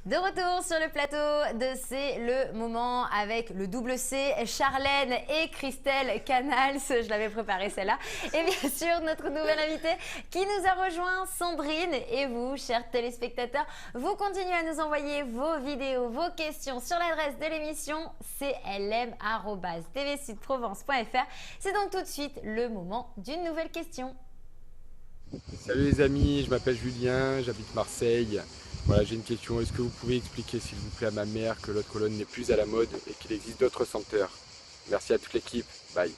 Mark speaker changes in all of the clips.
Speaker 1: De retour sur le plateau de C'est le moment avec le double C, Charlène et Christelle Canals. Je l'avais préparé celle-là. Et bien sûr, notre nouvelle invitée qui nous a rejoint, Sandrine. Et vous, chers téléspectateurs, vous continuez à nous envoyer vos vidéos, vos questions sur l'adresse de l'émission clm@tvsudprovence.fr. C'est donc tout de suite le moment d'une nouvelle question.
Speaker 2: Salut les amis, je m'appelle Julien, j'habite Marseille. Voilà, j'ai une question. Est-ce que vous pouvez expliquer s'il vous plaît à ma mère que l'eau de Cologne n'est plus à la mode et qu'il existe d'autres senteurs? Merci à toute l'équipe. Bye.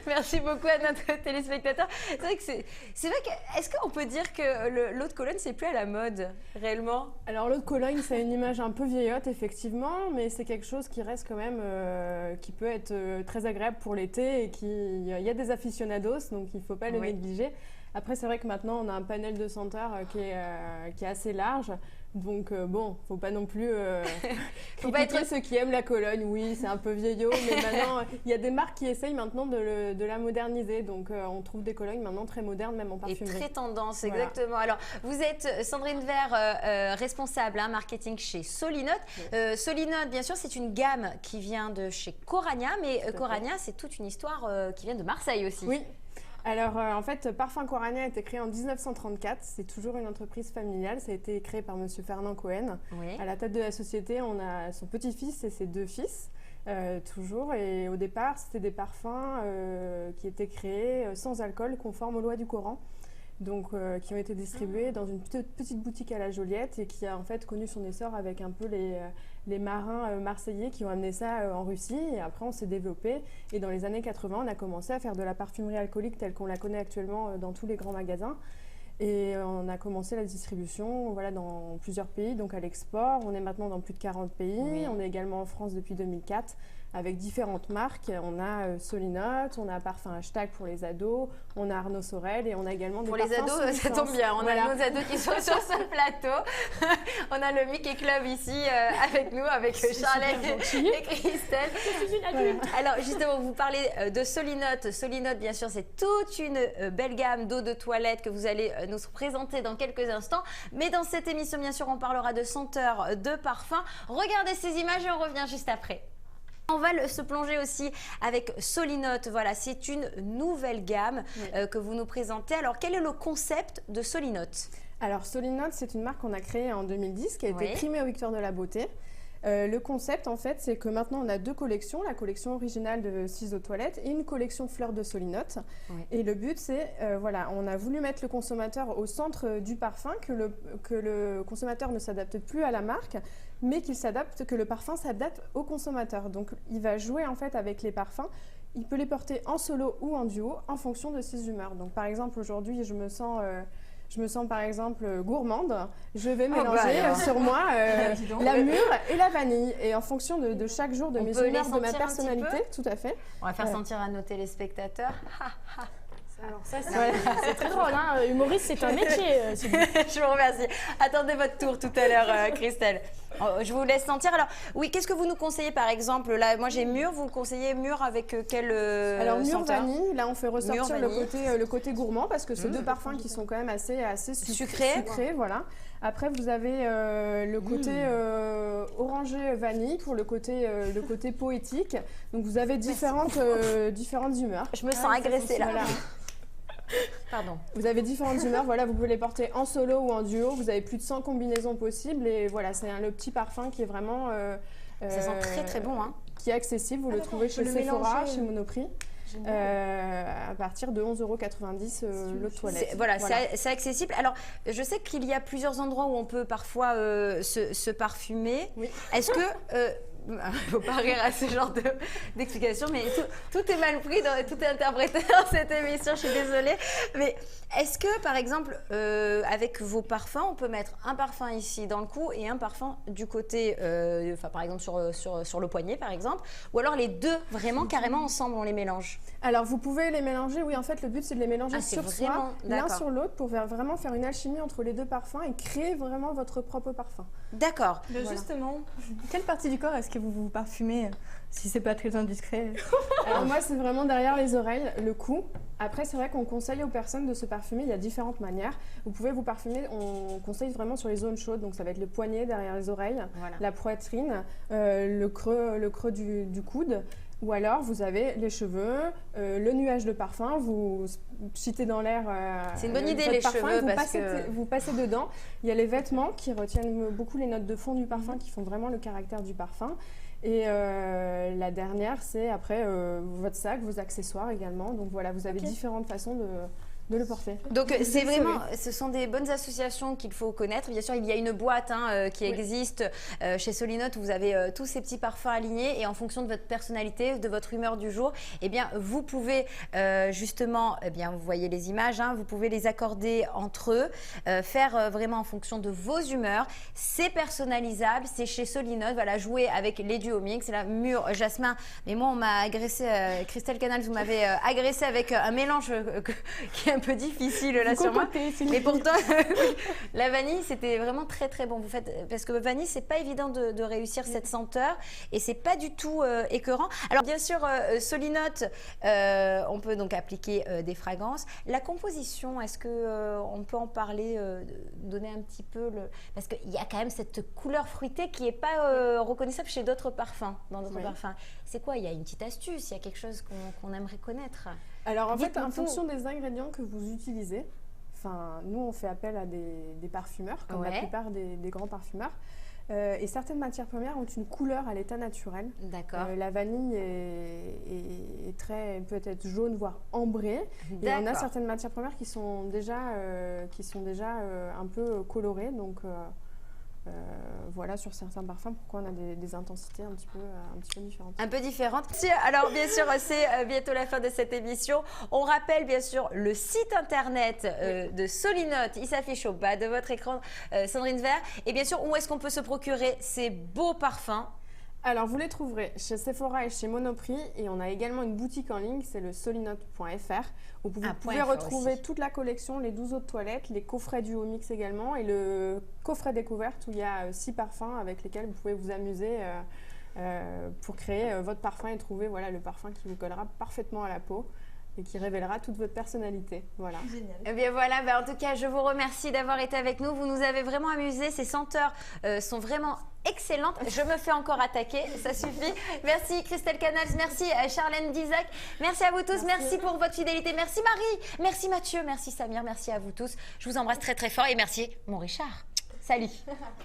Speaker 1: Merci beaucoup à notre téléspectateur. C'est vrai que c'est vrai que, est-ce qu'on peut dire que l'eau de Cologne, c'est plus à la mode, réellement?
Speaker 3: Alors l'eau de Cologne, c'est une image un peu vieillotte, effectivement, mais c'est quelque chose qui reste quand même, qui peut être très agréable pour l'été et il y a des aficionados, donc il ne faut pas le négliger. Après, c'est vrai que maintenant, on a un panel de senteurs qui est assez large. Donc, bon, faut pas non plus critiquer ceux qui aiment la Cologne. Oui, c'est un peu vieillot, mais maintenant, il y a des marques qui essayent maintenant de la moderniser. Donc, on trouve des Colognes maintenant très modernes, même en parfumerie.
Speaker 1: Et très tendance, exactement. Alors, vous êtes Sandrine Vert, responsable marketing chez Solinote. Oui. Solinote, bien sûr, c'est une gamme qui vient de chez Corania, mais Corania, c'est toute une histoire qui vient de Marseille aussi.
Speaker 3: Oui. Alors, en fait, Parfum Corania a été créé en 1934. C'est toujours une entreprise familiale. Ça a été créé par M. Fernand Cohen. Oui. À la tête de la société, on a son petit-fils et ses deux fils, toujours. Et au départ, c'était des parfums qui étaient créés sans alcool, conformes aux lois du Coran. Donc, qui ont été distribués dans une petite boutique à la Joliette et qui a en fait connu son essor avec un peu les marins marseillais qui ont amené ça en Russie. Et après, on s'est développé. Et dans les années 80, on a commencé à faire de la parfumerie alcoolique telle qu'on la connaît actuellement dans tous les grands magasins. Et on a commencé la distribution dans plusieurs pays, donc à l'export. On est maintenant dans plus de 40 pays. Oui. On est également en France depuis 2004 avec différentes marques. On a Solinote, on a Parfum Hashtag pour les ados, on a Arnaud Sorel et on a également des parfums
Speaker 1: pour les ados, ça tombe bien. On a nos ados qui sont sur ce plateau. On a le Mickey Club ici avec nous, avec Charlène et Christelle.
Speaker 4: Je suis une adulte.
Speaker 1: Alors justement, vous parlez de Solinote. Solinote, bien sûr, c'est toute une belle gamme d'eau de toilette que vous allez nous présenter dans quelques instants. Mais dans cette émission, bien sûr, on parlera de senteurs, de parfums. Regardez ces images et on revient juste après. On va se plonger aussi avec Solinote. Voilà, c'est une nouvelle gamme que vous nous présentez. Alors, quel est le concept de Solinote?
Speaker 3: Alors, Solinote, c'est une marque qu'on a créée en 2010 qui a été primée aux Victoires de la Beauté. Le concept, en fait, c'est que maintenant, on a deux collections. La collection originale de 6 eaux de toilette et une collection fleurs de Solinote. Et le but, c'est, on a voulu mettre le consommateur au centre du parfum, que le consommateur ne s'adapte plus à la marque, mais que le parfum s'adapte au consommateur. Donc, il va jouer, en fait, avec les parfums. Il peut les porter en solo ou en duo en fonction de ses humeurs. Donc, par exemple, aujourd'hui, je me sens par exemple gourmande, je vais mélanger sur moi la mûre et la vanille. Et en fonction de chaque jour, de mes humeurs, de ma personnalité, tout à fait.
Speaker 1: On va faire sentir à nos téléspectateurs.
Speaker 4: Alors ça, c'est très drôle, hein. Humoriste, c'est un métier.
Speaker 1: Je vous remercie. Attendez votre tour tout à l'heure, Christelle. Je vous laisse sentir. Alors, oui, qu'est-ce que vous nous conseillez par exemple? Là, moi j'ai mûre, vous conseillez mûre avec quel
Speaker 3: Alors, mûre vanille, là on fait ressortir le côté gourmand parce que c'est deux parfums qui sont quand même assez sucrés. Voilà. Après, vous avez le côté orangé vanille pour le côté poétique. Donc, vous avez différentes humeurs.
Speaker 1: Je me sens agressée là. Voilà. Pardon.
Speaker 3: Vous avez différentes humeurs, voilà, vous pouvez les porter en solo ou en duo, vous avez plus de 100 combinaisons possibles et voilà, c'est le petit parfum qui est vraiment…
Speaker 1: ça sent très très bon, hein.
Speaker 3: Qui est accessible, vous le trouvez chez Sephora, chez Monoprix. À partir de 11,90 € l'eau de toilette.
Speaker 1: Voilà. C'est accessible. Alors, je sais qu'il y a plusieurs endroits où on peut parfois se parfumer. Oui. Est-ce que… il ne faut pas rire à ce genre d'explication, mais tout est mal pris, tout est interprété dans cette émission, je suis désolée. Mais est-ce que, par exemple, avec vos parfums, on peut mettre un parfum ici dans le cou et un parfum du côté, par exemple sur le poignet, par exemple, ou alors les deux vraiment carrément ensemble, on les mélange?
Speaker 3: Alors, vous pouvez les mélanger, oui, en fait, le but, c'est de les mélanger sur soi, l'un sur l'autre, pour vraiment faire une alchimie entre les deux parfums et créer vraiment votre propre parfum.
Speaker 1: D'accord.
Speaker 4: Voilà. Justement, quelle partie du corps est-ce
Speaker 5: que vous vous parfumez, si c'est pas très indiscret?
Speaker 3: Alors moi, c'est vraiment derrière les oreilles, le cou. Après, c'est vrai qu'on conseille aux personnes de se parfumer. Il y a différentes manières. Vous pouvez vous parfumer, on conseille vraiment sur les zones chaudes. Donc, ça va être le poignet derrière les oreilles, la poitrine, le creux du coude. Ou alors, vous avez les cheveux, le nuage de parfum. Vous citez dans l'air.
Speaker 1: C'est une bonne idée, les cheveux.
Speaker 3: Vous passez dedans. Il y a les vêtements qui retiennent beaucoup les notes de fond du parfum, qui font vraiment le caractère du parfum. Et la dernière, c'est après votre sac, vos accessoires également. Donc voilà, vous avez différentes façons de le porter.
Speaker 1: Donc c'est vraiment, ce sont des bonnes associations qu'il faut connaître. Bien sûr, il y a une boîte qui existe chez Solinote où vous avez tous ces petits parfums alignés et en fonction de votre personnalité, de votre humeur du jour, eh bien vous pouvez justement, eh bien vous voyez les images, vous pouvez les accorder entre eux, faire vraiment en fonction de vos humeurs. C'est personnalisable, c'est chez Solinote. Voilà, jouer avec les duos mix, c'est la mûre jasmin. Mais moi on m'a agressé, Christelle Canals, vous m'avez agressé avec un mélange qui est un peu difficile là sur moi. Mais pourtant, la vanille, c'était vraiment très très bon. Vous faites, parce que vanille, c'est pas évident de réussir cette senteur et c'est pas du tout écœurant. Alors bien sûr, Solinote, on peut donc appliquer des fragrances. La composition, est-ce que on peut en parler, donner un petit peu parce qu'il y a quand même cette couleur fruitée qui est pas reconnaissable chez d'autres parfums, dans d'autres parfums. C'est quoi? Il y a une petite astuce, il y a quelque chose qu'on aimerait connaître.
Speaker 3: Alors en fait, en fonction des ingrédients que vous utilisez, nous on fait appel à des parfumeurs, comme la plupart des grands parfumeurs, et certaines matières premières ont une couleur à l'état naturel.
Speaker 1: D'accord.
Speaker 3: La vanille peut être jaune, voire ambrée, et on a certaines matières premières qui sont déjà un peu colorées, donc voilà, sur certains parfums, pourquoi on a des intensités un petit peu différentes.
Speaker 1: Un peu différentes. Alors, bien sûr, c'est bientôt la fin de cette émission. On rappelle, bien sûr, le site internet de Solinote. Il s'affiche au bas de votre écran, Sandrine Vert. Et bien sûr, où est-ce qu'on peut se procurer ces beaux parfums?
Speaker 3: Alors, vous les trouverez chez Sephora et chez Monoprix. Et on a également une boutique en ligne, c'est le solinote.fr. Où vous pouvez retrouver toute la collection, les 12 eaux de toilette, les coffrets du Haut Mix également et le coffret découverte où il y a 6 parfums avec lesquels vous pouvez vous amuser pour créer votre parfum et trouver le parfum qui vous collera parfaitement à la peau et qui révélera toute votre personnalité. Voilà.
Speaker 5: Génial.
Speaker 1: Eh bien voilà, en tout cas, je vous remercie d'avoir été avec nous. Vous nous avez vraiment amusés. Ces senteurs sont vraiment excellentes. Je me fais encore attaquer, ça suffit. Merci Christelle Canals, merci Charlène Dizac. Merci à vous tous, merci pour votre fidélité. Merci Marie, merci Mathieu, merci Samir, merci à vous tous. Je vous embrasse très très fort et merci mon Richard. Salut.